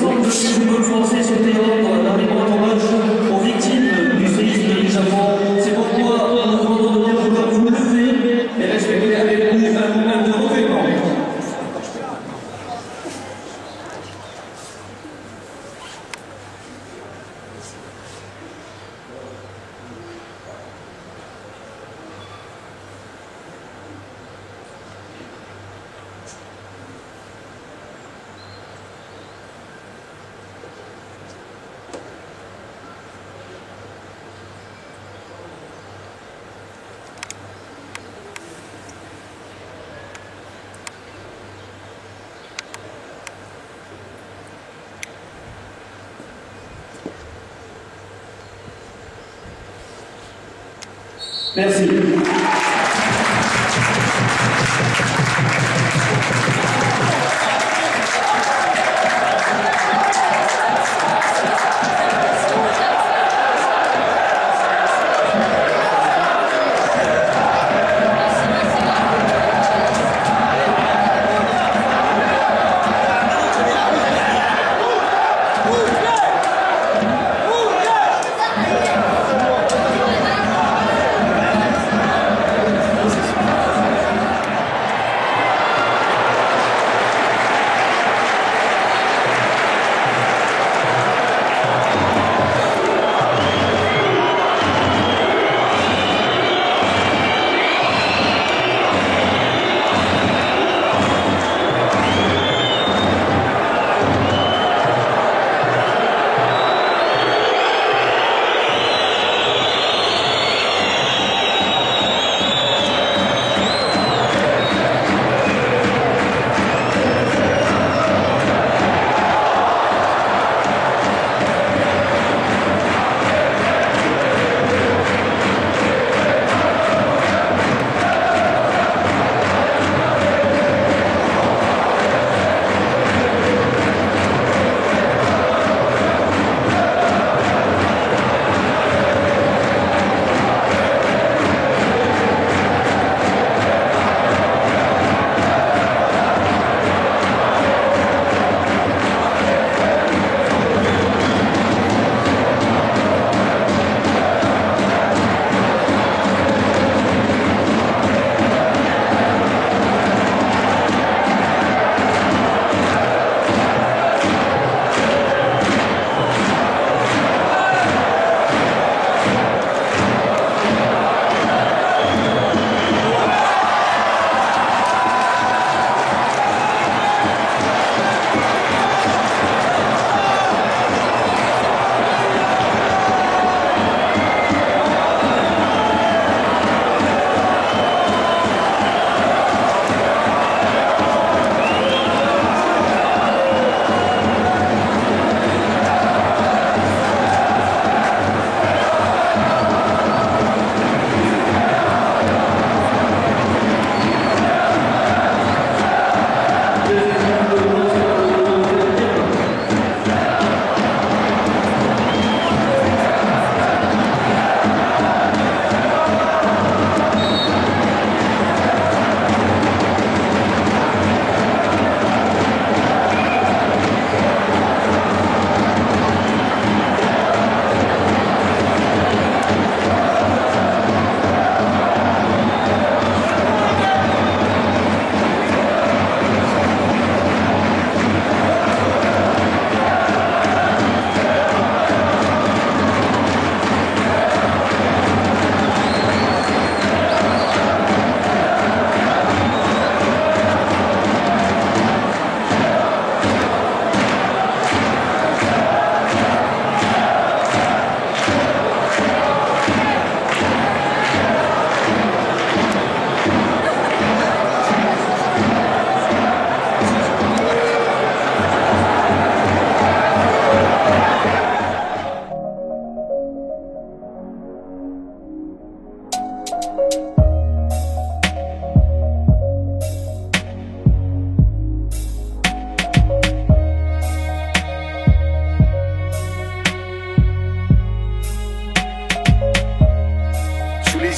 centre de football français sur Théâtre d'un vibrant hommage aux victimes du séisme du Japon. C'est pourquoi nous vous demandons de vouloir vous lever et respecter avec nous un moment de recueillement. Merci.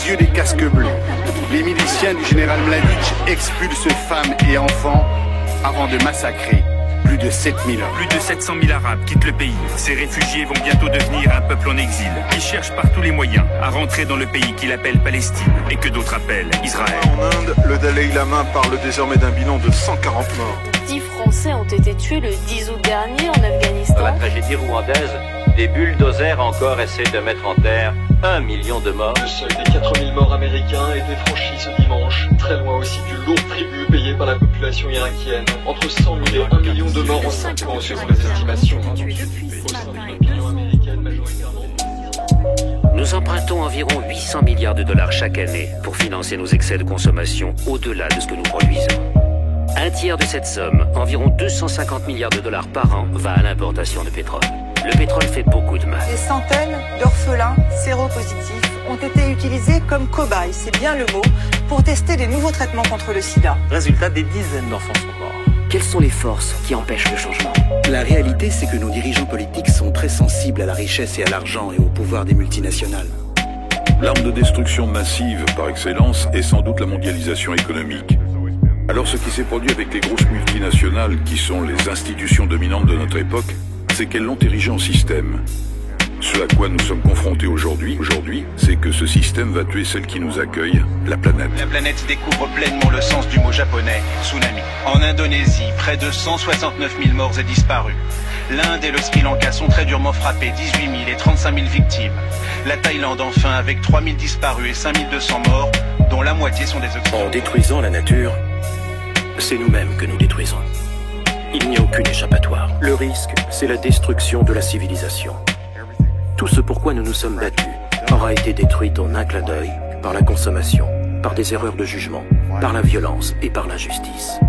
yeux des casques bleus. Les miliciens du général Mladic expulsent femmes et enfants avant de massacrer. Plus de 7000 hommes. Plus de 700 000 Arabes quittent le pays. Ces réfugiés vont bientôt devenir un peuple en exil. Ils cherchent par tous les moyens à rentrer dans le pays qu'ils appellent Palestine et que d'autres appellent Israël. En Inde, le Dalai Lama parle désormais d'un bilan de 140 morts. 10 Français ont été tués le 10 août dernier en Afghanistan. Dans la tragédie rwandaise, des bulldozers encore essaient de mettre en terre 1 million de morts. Le seuil des 4000 morts américains a été franchi ce dimanche, très loin aussi du lourd tribut payé par la population irakienne. Entre 100 000 et 1 million de morts en 5 ans selon les estimations. Nous empruntons environ 800 milliards de dollars chaque année pour financer nos excès de consommation au-delà de ce que nous produisons. Un tiers de cette somme, environ 250 milliards de dollars par an, va à l'importation de pétrole. Le pétrole fait beaucoup de mal. Des centaines d'orphelins séropositifs ont été utilisés comme cobayes, c'est bien le mot, pour tester des nouveaux traitements contre le sida. Résultat, des dizaines d'enfants sont morts. Quelles sont les forces qui empêchent le changement? La réalité, c'est que nos dirigeants politiques sont très sensibles à la richesse et à l'argent et au pouvoir des multinationales. L'arme de destruction massive par excellence est sans doute la mondialisation économique. Alors ce qui s'est produit avec les grosses multinationales qui sont les institutions dominantes de notre époque, c'est qu'elles l'ont érigé en système. Ce à quoi nous sommes confrontés aujourd'hui, c'est que ce système va tuer celle qui nous accueille, la planète. La planète découvre pleinement le sens du mot japonais, tsunami. En Indonésie, près de 169 000 morts et disparus. L'Inde et le Sri Lanka sont très durement frappés, 18 000 et 35 000 victimes. La Thaïlande enfin, avec 3 000 disparus et 5 200 morts, dont la moitié sont des Occidentaux. En détruisant la nature, c'est nous-mêmes que nous détruisons. Il n'y a aucune échappatoire. Le risque, c'est la destruction de la civilisation. Tout ce pourquoi nous nous sommes battus aura été détruit en un clin d'œil par la consommation, par des erreurs de jugement, par la violence et par l'injustice.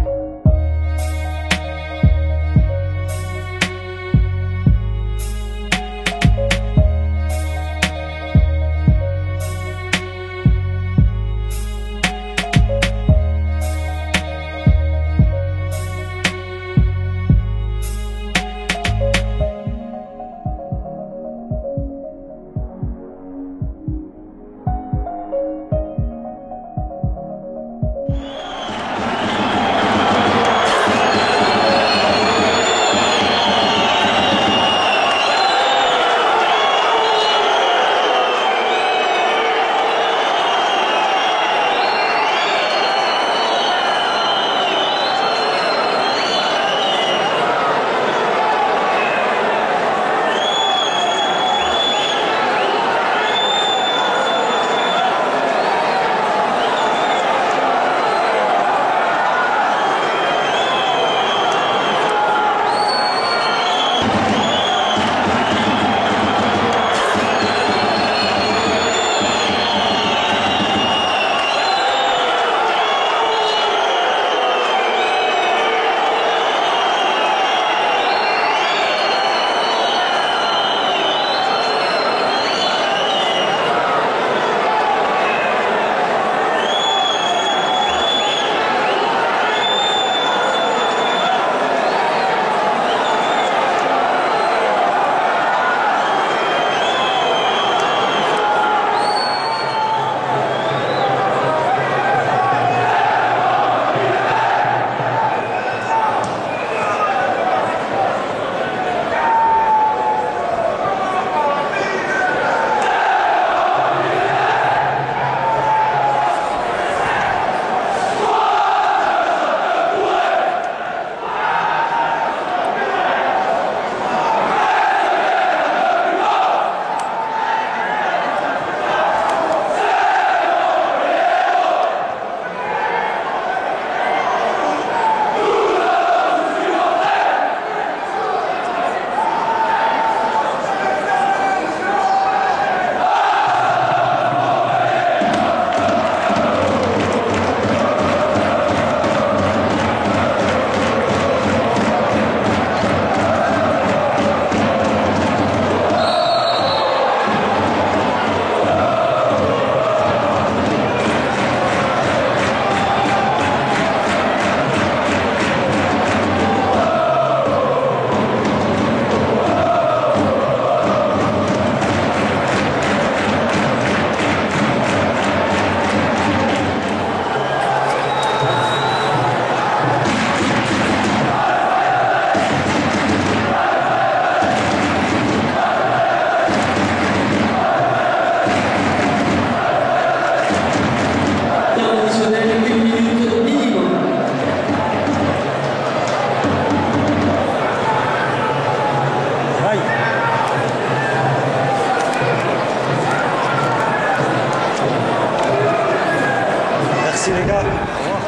Merci les gars. Au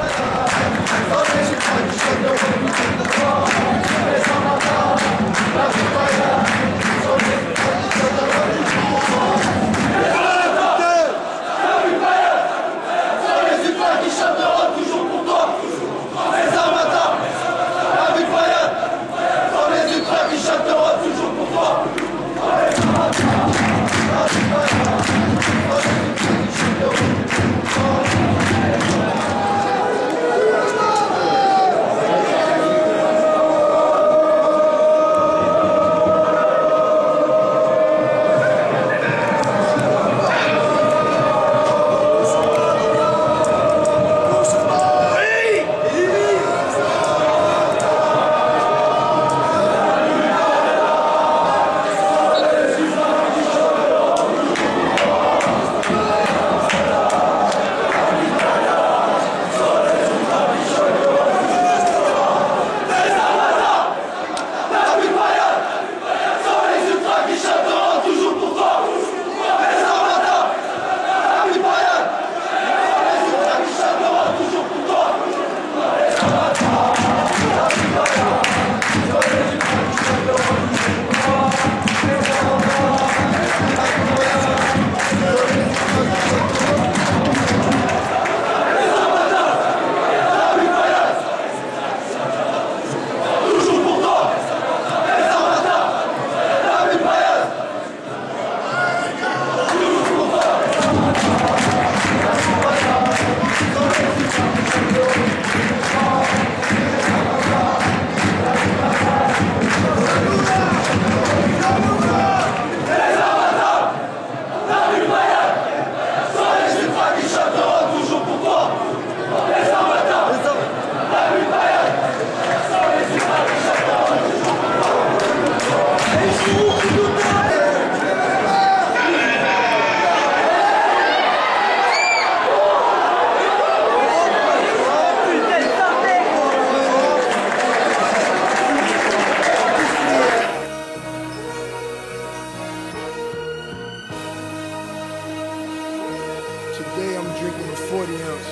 Today I'm drinking a 40 ounce.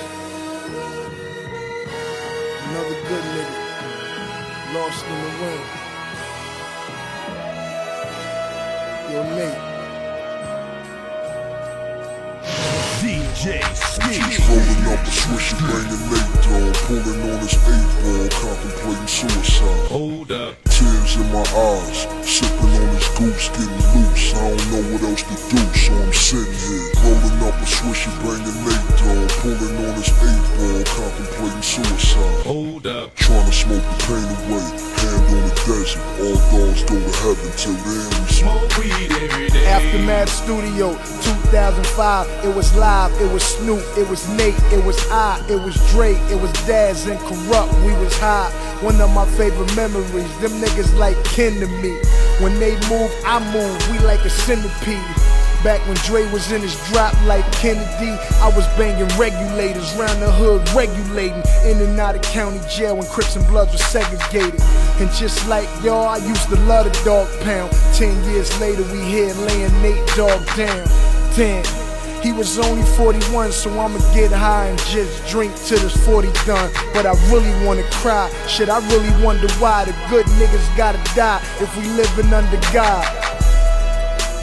Another good nigga. Lost in the wind. Yo, Nate. DJ Ski. Rolling up a swisher, banging Nate, dog. Pulling on his 8-ball, contemplating suicide. Hold up. Tears in my eyes, sipping on his goose, getting loose. I don't know what else to do, so I'm sitting here. Rolling up a swisher, banging Nate, dog. Pulling on his 8-ball, contemplating suicide. Hold up. Trying to smoke the pain away. Hand on the desert, all dogs go to heaven. Till then we smoke weed every day. Aftermath Studio, 2005. It was live, it was Snoop, it was Nate, it was I, it was Drake, it was Daz and Corrupt. We was high. One of my favorite memories. Them niggas like kin to me. When they move, I move. We like a centipede. Back when Dre was in his drop like Kennedy, I was banging regulators round the hood, regulating in and out of county jail when Crips and Bloods were segregated. And just like y'all, I used to love the dog pound. 10 years later, we here laying Nate Dogg down. Damn, he was only 41, so I'ma get high and just drink till this 40 done. But I really wanna cry. Shit, I really wonder why the good niggas gotta die if we living under God.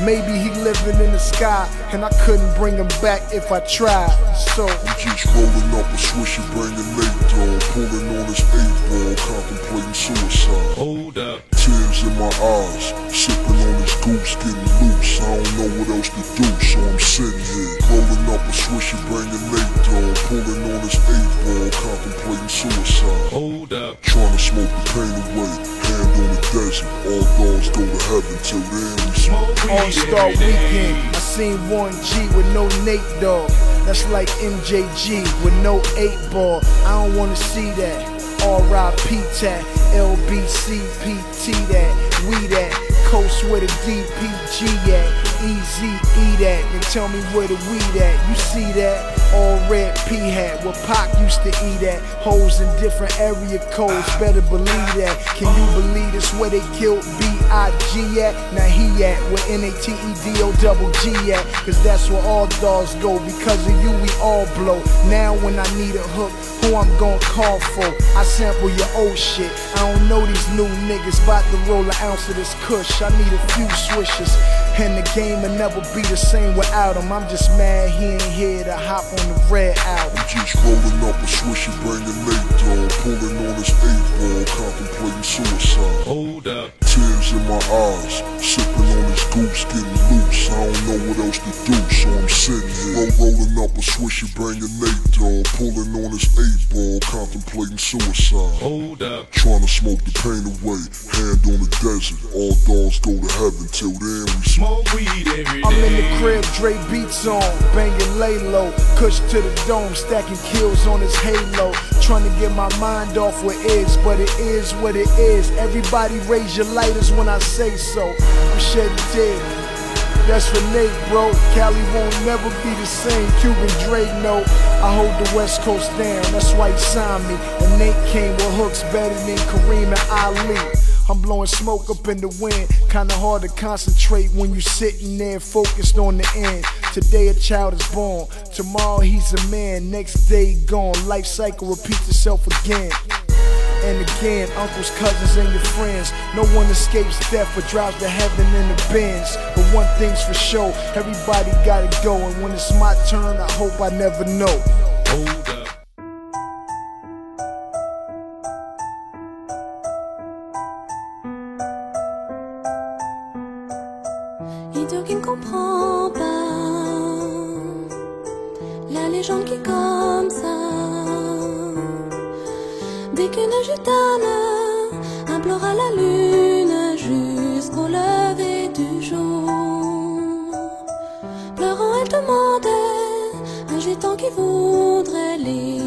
Maybe he living in the sky, and I couldn't bring him back if I tried. So I'm just rolling up a swisher, banging Nate, dog. Pulling on his 8-ball, contemplating suicide. Hold up. Tears in my eyes, sipping on his goose, getting loose. I don't know what else to do, so I'm sitting here. Rolling up a swisher, banging Nate, dog. Pulling on his 8-ball, contemplating suicide. Hold up. Trying to smoke the pain away. Hand on the desert, all dogs go to heaven. Till then we smoke weed. All-Star Weekend, I seen Warren G with no Nate Dogg. That's like MJG with no 8-ball. I don't wanna see that. R.I.P. tat, LBCPT that, we that, coast where the DPG at, Easy E that, and tell me where the weed at. You see that? all red P-hat, where Pac used to eat at. Hoes in different area codes, better believe that. Can you believe this where they killed B.I.G. at? Now he at where N-A-T-E-D-O-double-G at. Cause that's where all dogs go, because of you we all blow. Now when I need a hook, who I'm gon' call for? I sample your old shit. I don't know these new niggas, bout to roll an ounce of this kush. I need a few swishes, and the game will never be the same without him. I'm just mad he ain't here to hop on the Red album. I'm just rolling up a swisher, banging Nate Dogg, pulling on his 8-ball, contemplating suicide. Hold up. Tears in my eyes, sipping on his goose, getting loose. I don't know what else to do, so I'm sitting here. Rolling up a swisher, banging Nate Dogg, pulling on his 8-ball, contemplating suicide. Hold up. Trying to smoke the pain away, hand on the desert. All dogs go to heaven, till then we smoke weed every day. I'm in the crib, Dre beats on, banging lay low, Kush to the dome, stacking kills on his halo. Trying to get my mind off what is, but it is what it is. Everybody raise your lighters when I say so. I'm shedding dead. That's for Nate, bro. Cali won't never be the same. Cuban Dre, no. I hold the West Coast down, that's why he signed me. And Nate came with hooks better than Kareem and Ali. I'm blowing smoke up in the wind. Kinda hard to concentrate when you sitting there focused on the end. Today a child is born, tomorrow he's a man, next day gone. Life cycle repeats itself again and again. Uncles, cousins, and your friends. No one escapes death or drives to heaven in the Benz. But one thing's for sure, everybody gotta go. And when it's my turn, I hope I never know. Hold up. Idiot qui ne comprend pas la légende qui est comme ça. Dès qu'une gitane implora la lune jusqu'au lever du jour, pleurant elle demandait un gitan qui voudrait lire